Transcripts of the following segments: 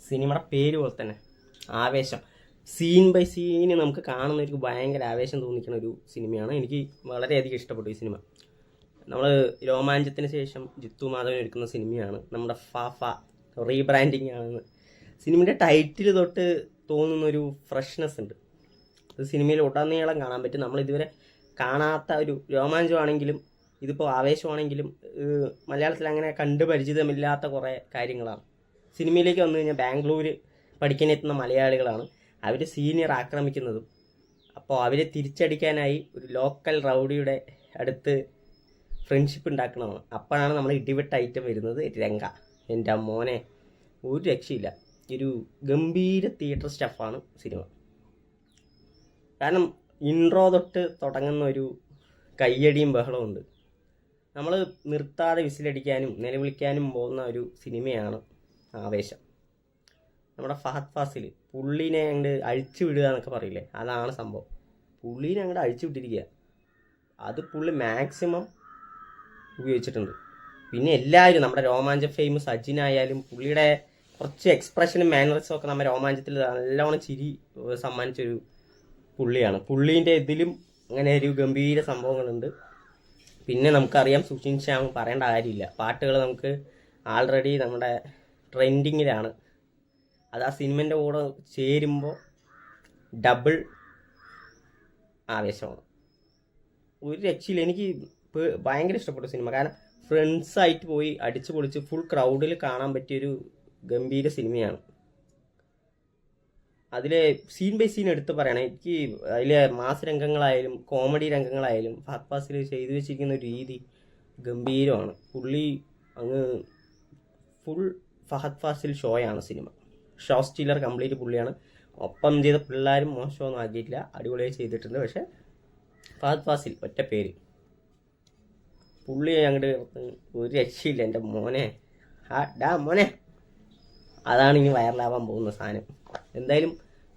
സിനിമയുടെ പേര് പോലെ തന്നെ ആവേശം. സീൻ ബൈ സീന് നമുക്ക് കാണുന്നവർക്ക് ഭയങ്കര ആവേശം തോന്നിക്കുന്ന ഒരു സിനിമയാണ്. എനിക്ക് വളരെയധികം ഇഷ്ടപ്പെട്ടു ഈ സിനിമ. നമ്മൾ രോമാഞ്ചത്തിന് ശേഷം ജിത്തു മാധവൻ എടുക്കുന്ന സിനിമയാണ്. നമ്മുടെ ഫാഫ റീബ്രാൻഡിങ് ആണ്. സിനിമയുടെ ടൈറ്റിൽ തൊട്ട് തോന്നുന്നൊരു ഫ്രഷ്നെസ് ഉണ്ട്. ഇത് സിനിമയിൽ ഉടനീളം കാണാൻ പറ്റും. നമ്മളിതുവരെ കാണാത്ത ഒരു രോമാഞ്ചമാണെങ്കിലും ഇതിപ്പോൾ ആവേശമാണെങ്കിലും മലയാളത്തിൽ അങ്ങനെ കണ്ടു പരിചിതമില്ലാത്ത കുറേ കാര്യങ്ങളാണ്. സിനിമയിലേക്ക് വന്നു കഴിഞ്ഞാൽ ബാംഗ്ലൂർ പഠിക്കാനെത്തുന്ന മലയാളികളാണ്. അവർ സീനിയർ ആക്രമിക്കുന്നതും അപ്പോൾ അവരെ തിരിച്ചടിക്കാനായി ഒരു ലോക്കൽ റൗഡിയുടെ അടുത്ത് ഫ്രണ്ട്ഷിപ്പ് ഉണ്ടാക്കണമാണ്. അപ്പോഴാണ് നമ്മൾ ഇടിവെട്ട ഐറ്റം വരുന്നത് രംഗ. എൻ്റെ മോനെ ഒരു രക്ഷയില്ല. ഒരു ഗംഭീര തിയേറ്റർ സ്റ്റഫാണ് സിനിമ. കാരണം ഇൻട്രോ തൊട്ട് തുടങ്ങുന്ന ഒരു കയ്യടിയും ബഹളവും ഉണ്ട്. നമ്മൾ നിർത്താതെ വിസിലടിക്കാനും നിലവിളിക്കാനും പോകുന്ന ഒരു സിനിമയാണ് ആവേശം. നമ്മുടെ ഫഹദ് ഫാസിൽ പുള്ളീനെ അങ്ങോട്ട് അഴിച്ചു വിടുക എന്നൊക്കെ പറയില്ലേ, അതാണ് സംഭവം. പുള്ളീനെ അങ്ങോട്ട് അഴിച്ചു വിട്ടിരിക്കുക. അത് പുള്ളി മാക്സിമം ഉപയോഗിച്ചിട്ടുണ്ട്. പിന്നെ എല്ലാവരും നമ്മുടെ രോമാഞ്ചം ഫെയിം സജിനായാലും പുള്ളിയുടെ കുറച്ച് എക്സ്പ്രഷനും മാനറിസവും ഒക്കെ നമ്മുടെ രോമാഞ്ചത്തിൽ നല്ലോണം ചിരി സമ്മാനിച്ചൊരു പുള്ളിയാണ്. പുള്ളീൻ്റെ ഇതിലും അങ്ങനെ ഒരു ഗംഭീര സംഭവങ്ങളുണ്ട്. പിന്നെ നമുക്കറിയാം സുഷിൻ ശ്യാം പറയേണ്ട കാര്യമില്ല. പാട്ടുകൾ നമുക്ക് ആൾറെഡി നമ്മുടെ ട്രെൻഡിങ്ങിലാണ്. അത് ആ സിനിമൻ്റെ കൂടെ ചേരുമ്പോൾ ഡബിൾ ആവേശമാണ്. ഒരു രക്ഷയില്ല. എനിക്ക് ഭയങ്കര ഇഷ്ടപ്പെട്ട സിനിമ. കാരണം ഫ്രണ്ട്സായിട്ട് പോയി അടിച്ചു പൊളിച്ച് ഫുൾ ക്രൗഡിൽ കാണാൻ പറ്റിയൊരു ഗംഭീര സിനിമയാണ്. അതിലെ സീൻ ബൈ സീൻ എടുത്ത് പറയണം. എനിക്ക് അതിലെ മാസ് രംഗങ്ങളായാലും കോമഡി രംഗങ്ങളായാലും ഫഹദ് ഫാസിൽ ചെയ്തു വെച്ചിരിക്കുന്ന ഒരു രീതി ഗംഭീരമാണ്. പുള്ളി അങ്ങ് ഫുൾ ഫഹദ് ഫാസിൽ ഷോയാണ് സിനിമ. ഷോ സ്റ്റീലർ കംപ്ലീറ്റ് പുള്ളിയാണ്. ഒപ്പം ചെയ്ത പിള്ളേരും മോശമൊന്നും ആക്കിയിട്ടില്ല, അടിപൊളിയായി ചെയ്തിട്ടുണ്ട്. പക്ഷെ ഫഹദ് ഫാസിൽ ഒറ്റ പേര് പുള്ളി അങ്ങോട്ട് ഒരു രക്ഷയില്ല. എൻ്റെ മോനെ മോനെ അതാണ് ഇനി വൈറലാവാൻ പോകുന്ന സാധനം. എന്തായാലും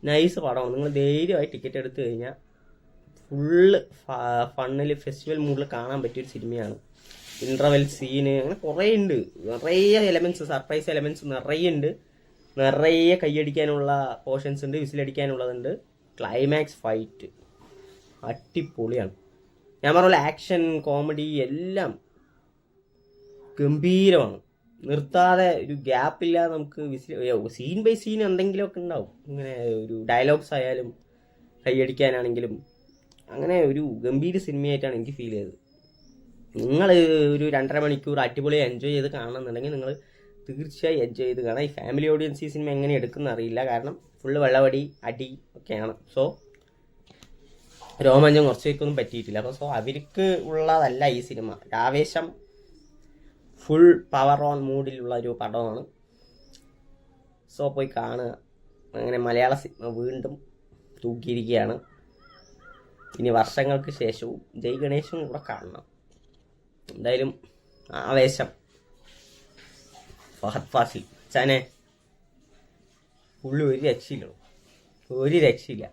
നൈസ് പടമാണ്. നിങ്ങൾ ധൈര്യമായി ടിക്കറ്റ് എടുത്തു കഴിഞ്ഞാൽ ഫുള്ള് ഫണ്ണിൽ ഫെസ്റ്റിവൽ മൂഡിൽ കാണാൻ പറ്റിയൊരു സിനിമയാണ്. ഇൻ്റർവെൽ സീന് അങ്ങനെ കുറേ ഉണ്ട്. നിറയെ എലമെൻറ്റ്സ്, സർപ്രൈസ് എലമെൻറ്റ്സ് നിറയെ ഉണ്ട്. നിറയെ കൈയടിക്കാനുള്ള പോർഷൻസ് ഉണ്ട്, വിസിലടിക്കാനുള്ളതുണ്ട്. ക്ലൈമാക്സ് ഫൈറ്റ് അടിപൊളിയാണ്. ഞാൻ പറഞ്ഞ ആക്ഷൻ കോമഡി എല്ലാം ഗംഭീരമാണ്. നിർത്താതെ ഒരു ഗ്യാപ്പില്ലാതെ നമുക്ക് സീൻ ബൈ സീൻ എന്തെങ്കിലുമൊക്കെ ഉണ്ടാവും. ഇങ്ങനെ ഒരു ഡയലോഗ്സ് ആയാലും കൈയടിക്കാനാണെങ്കിലും അങ്ങനെ ഒരു ഗംഭീര സിനിമയായിട്ടാണ് എനിക്ക് ഫീൽ ചെയ്തത്. നിങ്ങൾ ഒരു 2.5 മണിക്കൂർ അടിപൊളിയായി എൻജോയ് ചെയ്ത് കാണണമെന്നുണ്ടെങ്കിൽ നിങ്ങൾ തീർച്ചയായും എൻജോയ് ചെയ്ത് കാണാം. ഈ ഫാമിലി ഓഡിയൻസ് ഈ സിനിമ എങ്ങനെ എടുക്കുന്ന അറിയില്ല. കാരണം ഫുള്ള് വെള്ളവടി അടി ഒക്കെയാണ്. സോ രോമാഞ്ചം കുറച്ചേക്കൊന്നും പറ്റിയിട്ടില്ല. അപ്പോൾ സോ അവർക്ക് ഉള്ളതല്ല ഈ സിനിമ. ആവേശം ഫുൾ പവർ ഓൺ മൂഡിലുള്ള ഒരു പടമാണ്. സോ പോയി കാണുക. അങ്ങനെ മലയാള സിനിമ വീണ്ടും തൂക്കിയിരിക്കുകയാണ്. ഇനി വർഷങ്ങൾക്ക് ശേഷവും ജയ് ഗണേശും കൂടെ കാണണം. എന്തായാലും ആവേശം ഫഹദ് ഫാസിൽ ചാനെ പുള്ളി ഒരു രക്ഷയില്ല.